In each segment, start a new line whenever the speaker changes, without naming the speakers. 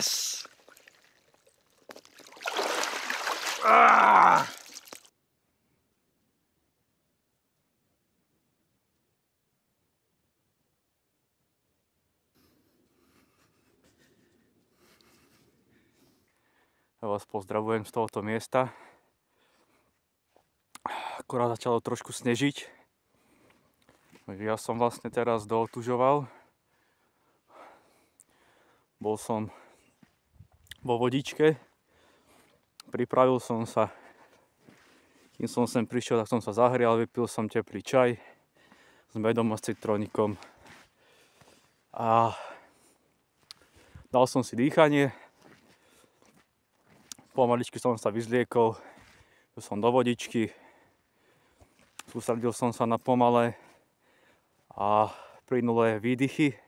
Yes! Ah! Ja vás pozdravujem z tohoto miesta. Akorát začalo trošku snežiť. Ja som vlastne teraz dootužoval. Bol som vo vodičke. Pripravil som sa. Kým som sem prišiel, tak som sa zahrial, vypil som teplý čaj s medom a s citrónikom. A dal som si dýchanie. Pomaličky som sa vyzliekol, som do vodičky, sústredil som sa na pomalé a plynulé výdychy,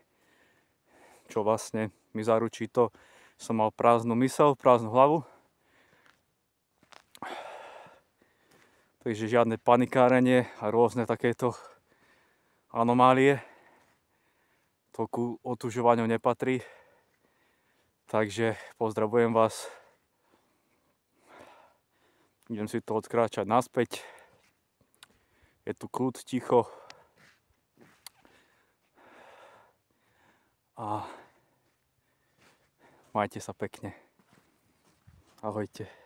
čo vlastne mi zaručí to, že som mal prázdnu myseľ, prázdnu hlavu. Takže žiadne panikárenie a rôzne takéto anomálie. To ku otužovaniu nepatrí. Takže pozdravujem vás. Idem si to odkráčať naspäť. Je tu kľud, ticho. A majte sa pekne. Ahojte.